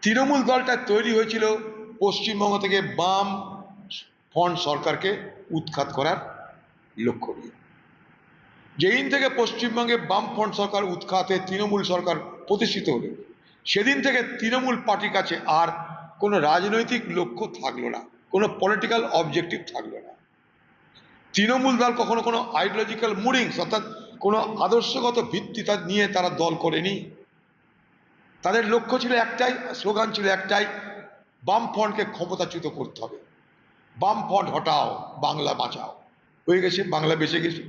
তৃণমূল দলটা তৈরি হয়েছিল পশ্চিমবঙ্গ থেকে বাম ফ্রন্ট সরকারকে উৎখাত করার লক্ষ্য নিয়ে। যেদিন থেকে পশ্চিমবঙ্গে বামফ্রন্ট সরকার উৎখাতে তৃণমূল সরকার প্রতিষ্ঠিত হলো, সেদিন থেকে তৃণমূল পার্টির কাছে আর কোনো রাজনৈতিক লক্ষ্য থাকলো না, কোনো পলিটিক্যাল অবজেক্টিভ থাকলো না। তৃণমূল দল কখনো কোনো আইডিওলজিক্যাল মুডিংস অর্থাৎ কোনো আদর্শগত ভিত্তি নিয়ে তারা দল করেনি। তাদের লক্ষ্য ছিল একটাই, স্লোগান ছিল একটাই, বামফ্রন্টকে ক্ষমতাচ্যুত করতে হবে, বামফ্রন্ট হটাও, বাংলা বাঁচাও। হয়ে গেছে, বাংলা বেঁচে গেছে,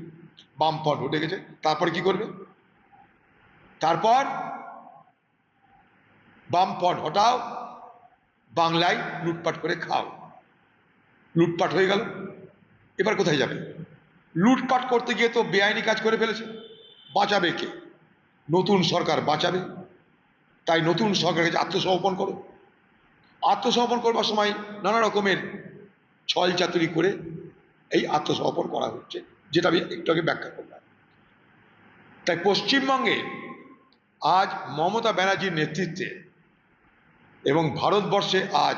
বামফ্রন্ট উঠে গেছে। তারপর কি করবে? তারপর বামফ্রন্ট হটাও, বাংলায় লুটপাট করে খাও। লুটপাট হয়ে গেল, এবার কোথায় যাবে? লুটপাট করতে গিয়ে তো বেআইনি কাজ করে ফেলেছে, বাঁচাবে কে? নতুন সরকার বাঁচাবে। তাই নতুন সরকারের কাছে আত্মসমর্পণ করো। আত্মসমর্পণ করবার সময় নানা রকমের ছল চাতুরি করে এই আত্মসমর্পণ করা হচ্ছে, যেটা আমি একটু আগে ব্যাখ্যা করলাম। তাই পশ্চিমবঙ্গে আজ মমতা ব্যানার্জির নেতৃত্বে এবং ভারতবর্ষে আজ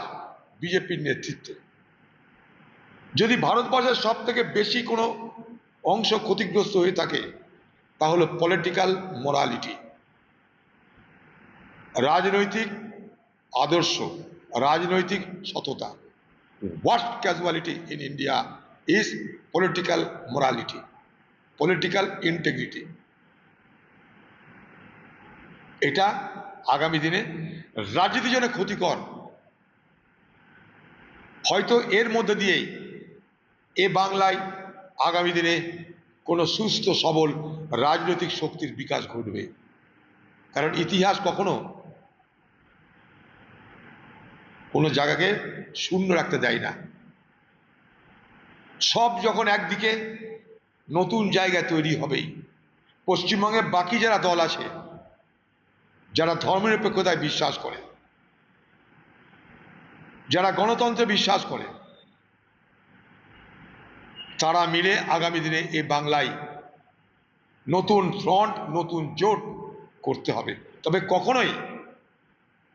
বিজেপির নেতৃত্বে, যদি ভারতবর্ষের সব থেকে বেশি কোনো অংশ ক্ষতিগ্রস্ত হয়ে থাকে তা হলো পলিটিক্যাল মোরালিটি, রাজনৈতিক আদর্শ, রাজনৈতিক সততা। Worst casualty in India is political morality, political integrity. এটা আগামী দিনে রাজনীতির জন্য ক্ষতিকর। হয়তো এর মধ্যে দিয়েই এ বাংলায় আগামী দিনে কোনো সুস্থ সবল রাজনৈতিক শক্তির বিকাশ ঘটবে। কারণ ইতিহাস কখনো কোনো জায়গাকে শূন্য রাখতে দেয় না। সব যখন একদিকে নতুন জায়গা তৈরি হবেই। পশ্চিমবঙ্গে বাকি যারা দল আছে, যারা ধর্মনিরপেক্ষতায় বিশ্বাস করে, যারা গণতন্ত্রে বিশ্বাস করে, তারা মিলে আগামী দিনে এ বাংলায় নতুন ফ্রন্ট, নতুন জোট করতে হবে। তবে কখনোই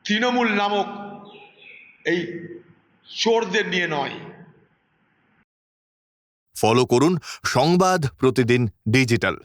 তৃণমূল নামক এই চোরদের নিয়ে নয়। ফলো করুন সংবাদ প্রতিদিন ডিজিটাল।